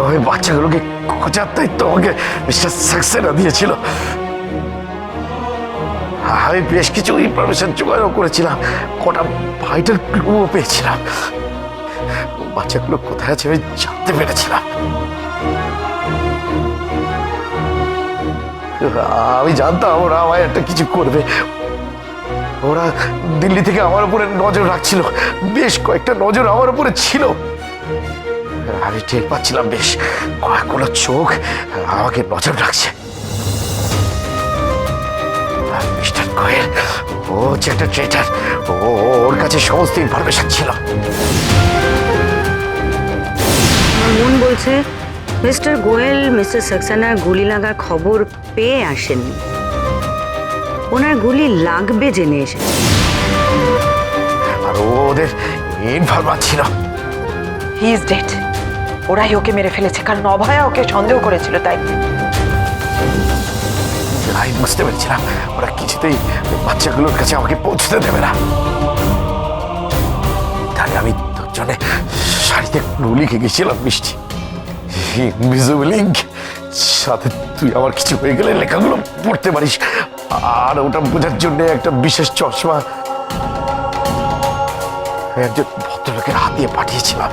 ওই বাচ্চাগুলোকে খোঁজার দায়িত্ব আমাকে মিস্টার সাক্সেনা দিয়েছিল। আমি বেশ কিছু ইনফরমেশন জোগাড়ও করেছিলাম, কটা ভাইটাল ক্লুও পেয়েছিলাম। বাচ্চাগুলো কোথায় আছে আমি জানতে পেরেছিলাম। আমি জানতাম ওরা আমায় একটা কিছু করবে। ওরা দিল্লি থেকে আমার উপরে নজর রাখছিল, বেশ কয়েকটা নজর আমার উপরে ছিল। আমি টের পাচ্ছিলাম বেশ কয়েকগুলো চোখ আমাকে নজর রাখছে। মিস্টার গোয়েল ও যে একটা ট্রেটার, ওর কাছে সমস্ত ইনফরমেশন ছিল। মন বলছে মিস্টার গোয়েল মিস্টার সাক্সেনার গুলি লাগার খবর পেয়ে আসেননি, ওনার গুলি লাগবে জেনে এসেছে। আর ওদের ইনফরমেশন ছিল হি ইজ ডেড। ওরাই ওকে মেরে ফেলেছে, কারণ অভয়া ওকে সন্দেহ করেছিল। তাই আমি বুঝতে পেরেছিলাম ওরা কিছুতেই বাচ্চাগুলোর কাছে আমাকে পৌঁছতে দেবে না। তাই আমি তোর জন্য শাড়িতে ক্লু লিখে গেছিলাম মিষ্টি, ইনভিজিবল ইঙ্ক। সাথে তুই আমার কিছু হয়ে গেলে লেখাগুলো পড়তে পারিস। আর ওটা বোঝার জন্য একটা বিশেষ চশমা একজন ভদ্রলোকের হাত দিয়ে পাঠিয়েছিলাম।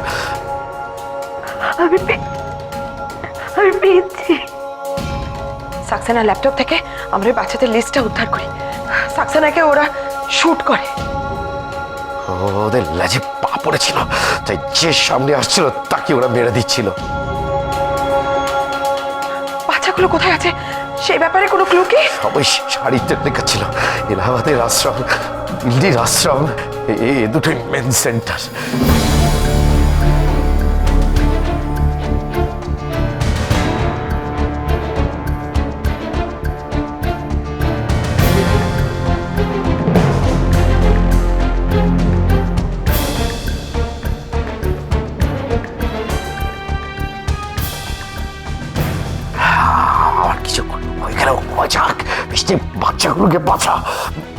আমি পেয়েছি। সাক্সেনার ল্যাপটপ থেকে আমরা ওই বাচ্চাদের লিস্টটা উদ্ধার করি। সাক্সেনাকে ওরা শুট করে। ওদের লেজে পা পড়েছিল, তাই যে সামনে আসছিল তাকে ওরা মেরে দিচ্ছিল। বাচ্চাগুলো কোথায় আছে সেই ব্যাপারে কোনো ক্লু কি? সবাই শাড়িতে লেখা ছিল এলাহাবাদের আশ্রম, দিল্লির আশ্রম, এই দুটোই মেন সেন্টার। মিষ্টি, বাচ্চাগুলোকে বাঁচা,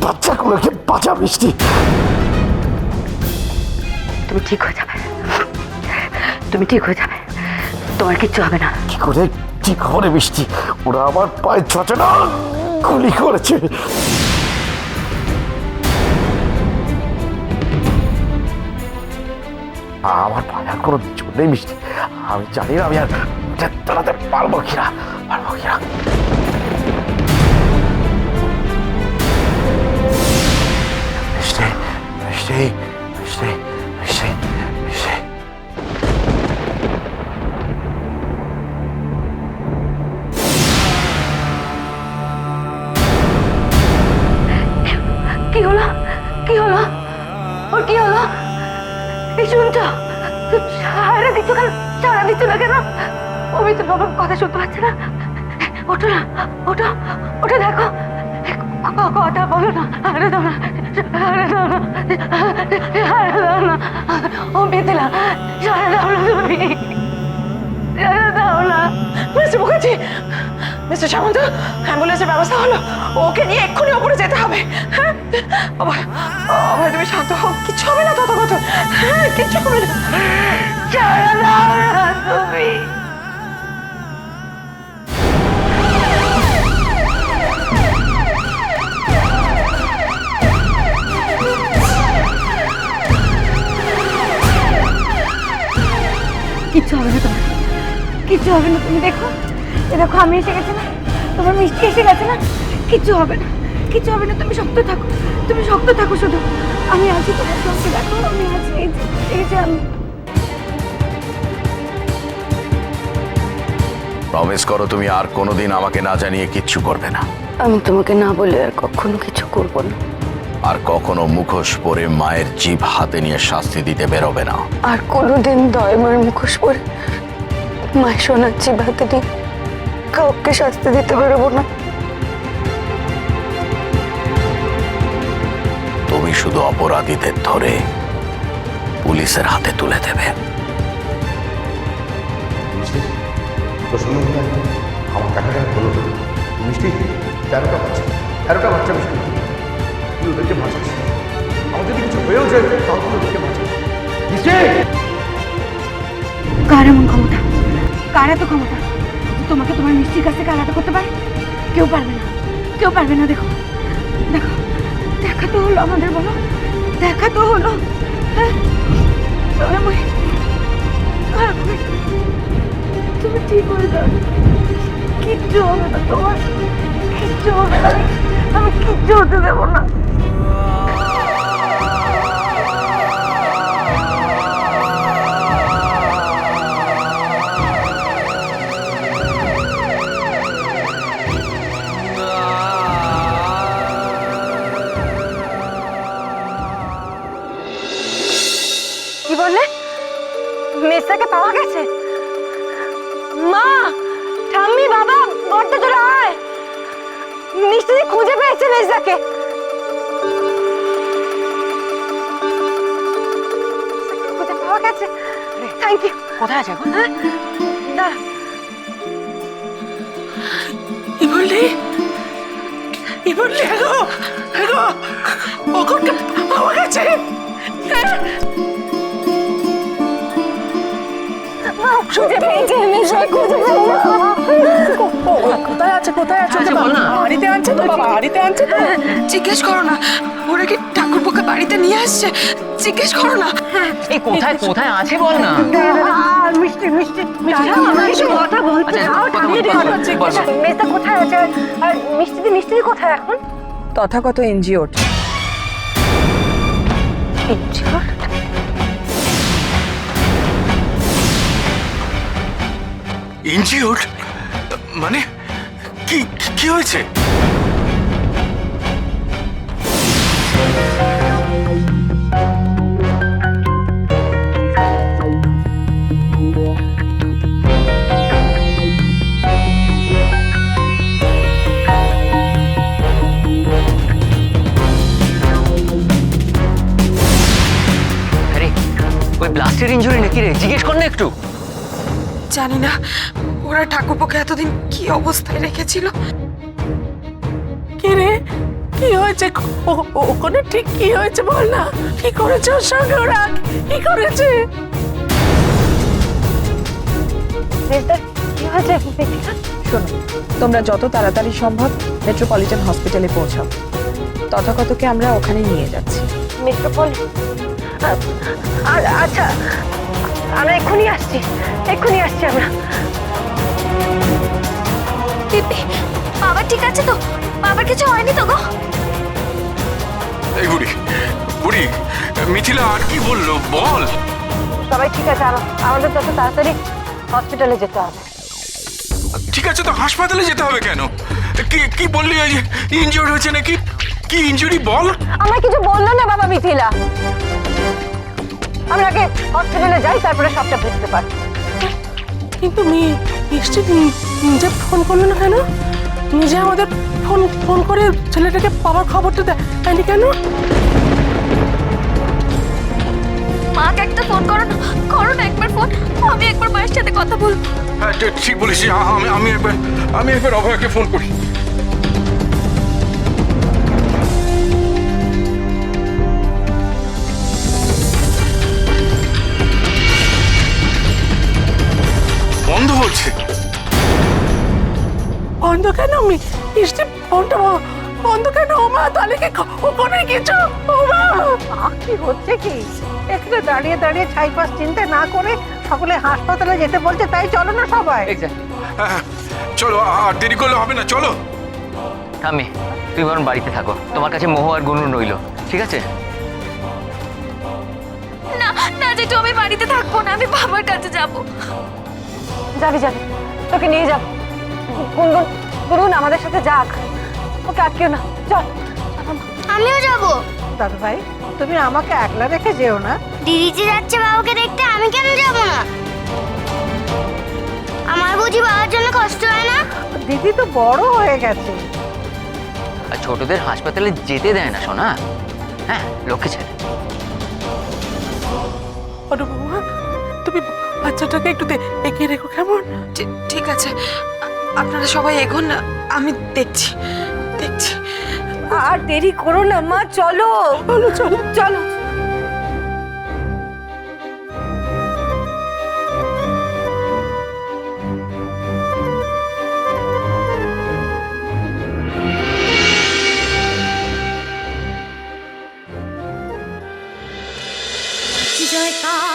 বাচ্চাগুলোকে বাঁচা মিষ্টি। তুমি ঠিক হয়ে যাবে, তুমি ঠিক হয়ে যাবে, তোমার কিচ্ছু হবে না। কি করে ঠিক হবে মিষ্টি? ওরা আমার পায়ে ছচনা গুলি করেছে। আমার পায়ে আর কোনো জোর নেই মিষ্টি। আমি জানি না আমি আর দাঁড়াতে পারবো কিনা। মিষ্টি, মিষ্টি, মিষ্টি, মিষ্টি, মিষ্টি। কি হলো, কি হলো, ওর কি হলো? এই শুনছো? সারা দিচ্ছ কেন, সারা দিচ্ছ না কেন? ওই তো বাবার কথা শুনতে পাচ্ছে না। ওঠো না, ওঠো, ওঠো, দেখো কথা বলো না। আরে দাও না, আরে দাও না, আরে দাও না, ও মিথিলা, সারা দাও না তুমি, সারা দাও না। মিস্টার মুখার্জি, মিস্টার সামন্ত, অ্যাম্বুলেন্সের ব্যবস্থা হলো। ওকে নিয়ে এক্ষুনি ওপরে যেতে হবে। হ্যাঁ অভয়, তুমি শান্ত হও, কিচ্ছু হবে না। তথাগত, হ্যাঁ কিচ্ছু হবে না। সারা দাও না তুমি। কিচ্ছু হবে না তোমার, কিচ্ছু হবে না। তুমি দেখো, এ দেখো আমি এসে গেছি না, তোমার মিষ্টি এসে গেছে না। কিচ্ছু হবে না, কিচ্ছু হবে না। তুমি শক্ত থাকো, তুমি শক্ত থাকো শুধু। আমি আছি তোমার সঙ্গে, দেখো আমি আছি। এই যে আমি। প্রমিস করো তুমি আর কোনোদিন আমাকে না জানিয়ে কিচ্ছু করবে না। আমি তোমাকে না বলে আর কখনো কিছু করবো না। আর কখনো মুখোশ পরে মায়ের জিভ হাতে নিয়ে শাস্তি দিতে বেরোবে না। আর কোনোদিন দয়মার মুখোশ পরে মায়ের সোনার জিভ হাতে নিয়ে কাউকে শাস্তি দিতে বেরোবো না। তুমি শুধু অপরাধীদের ধরে পুলিশের হাতে তুলে দেবে। আমার টাকাটা হলো মিষ্টি, 13টা বাচ্চা মিষ্টি, তুই ওদেরকে বাঁচাস। আমার যদি কিছু হয়েও যায় তাও তুই ওদেরকে বাঁচাস মিষ্টি। কার এমন ক্ষমতা, কার কার এত ক্ষমতা যে তোমাকে তোমার মিষ্টির কাছ থেকে আলাদা করতে পারে? কেউ পারবে না, কেউ পারবে না। দেখো দেখো, দেখা তো হলো আমাদের, বলো দেখা তো হলো। হ্যাঁ তুমি ঠিক হয়ে যাও, কিচ্ছু হবে না তোমার, কিচ্ছু হবে না, আমি কিচ্ছু হতে দেবো না। কি বললে? মেসাকে পাওয়া গেছে? মা, ঠাম্মি, বাবা, বড্ড জোরে আয়, নিশ্চয়ই খুঁজে পেয়েছে মেসাকে। খুঁজে পাওয়া গেছে, থ্যাংক ইউ। কোথায় আছে এখন? দাঁড়া, কি বললি? কি বললি? এগো এগো, ওকে পাওয়া গেছে। খুঁজে পেয়েছে মেসা, খুঁজে পেয়েছে। কোথায় আছে? কোথায় আছে? বাড়িতে আনছে তো, বাবা বাড়িতে আনছে তো। জিজ্ঞেস করো না, ওরা কি ঠাকুরপোকে বাড়িতে নিয়ে আসছে? জিজ্ঞেস করো না। এই কোথায় কোথায় আছে বল না। আর মিষ্টি মিষ্টি মিষ্টি কথা বলতে দাও, ঠাম্মি কথা। মেসা কোথায় আছে আর মিষ্টি কোথায় এখন? তথাগত এনজিওর। ইনজিওর্ড মানে কি? কি হয়েছে? আরে ওই ব্লাস্টের ইনজুরি নাকি রে? জিজ্ঞেস কর না একটু। জানি না ওরা ঠাকুরপোকে এতদিন কি অবস্থায় রেখেছিল। কে রে, কি হয়েছে ওখানে? ঠিক কি হয়েছে বল না। কি করেছে ওর সঙ্গে ওরা? কি করেছে? মেসা কি হয়েছে? শোনো, তোমরা যত তাড়াতাড়ি সম্ভব মেট্রোপলিটন হসপিটালে পৌঁছাও। তথাগতকে আমরা ওখানে নিয়ে যাচ্ছি। মেট্রোপলি, আচ্ছা আমরা এক্ষুনি আসছি আমরা। পিপি, বাবা ঠিক আছে তো? বাবার কিছু হয়নি তো গো? এই বুড়ি বুড়ি, মিথিলা আর কি বললো বল। সবাই ঠিক আছে, আমাদের যত তাড়াতাড়ি হসপিটালে যেতে হবে। ঠিক আছে, তো হাসপাতালে যেতে হবে কেন? কি কি বললি? ওই ইনজিওর্ড হয়েছে নাকি? কি ইনজুরি বল। আমার কিছু বললো না বাবা মিথিলা, আমরা আগে হসপিটালে যাই, তারপরে সবটা বুঝতে পারি। কিন্তু মিষ্টি নিজে ফোন করলো না কেন? নিজে আমাদের ফোন করে ছেলেটাকে পাওয়ার খবরটা দেয়নি কেন? মাকে একটা ফোন করো না, একবার ফোন। আমি একবার মায়ের সাথে কথা বলবো। হ্যাঁ ঠিক বলেছি, আমি একবার অভয়কে ফোন করি। বন্ধ হচ্ছে। বন্ধ কেন? মিষ্টি ফোনটা বন্ধ কেন? মা তাহলে কি ওখানে কিছু? কি হচ্ছে কি? এখানে দাঁড়িয়ে দাঁড়িয়ে ছাইপাশ চিন্তা না করে সকলে হাসপাতালে যেতে বলছে, তাই চলো না সবাই। হ্যাঁ চলো, আর দেরি করলে হবে না, চলো। থামি, তুই বরং বাড়িতে থাকো, তোমার কাছে মোহ আর গুনু রইলো, ঠিক আছে? না না জেঠু, আমি বাড়িতে থাকবো না, আমি বাবার কাছে যাবো। যাবি, তোকে নিয়ে যাবো। গুনগুন আমাদের সাথে যাক, ওকে আটকেও না, চল। আমিও যাবো। দাদু ভাই, তুমি আমাকে একলা রেখে যেও না। দিদি যে যাচ্ছে বাবাকে দেখতে, আমি কেন যাবো না? আমার বুঝি বাবার জন্য কষ্ট হয় না? দিদি তো বড় হয়ে গেছে। আর ছোটদের হাসপাতালে যেতে দেয় না সোনা। হ্যাঁ, লক্ষ্মী ছেলে। অনুপমা, তুমি বাচ্চাটাকে একটু এগিয়ে রেখো, কেমন? ঠিক আছে, আপনারা সবাই এগোন, আমি দেখছি। আর দেরি করো না মা, চলো চলো। জয়কার।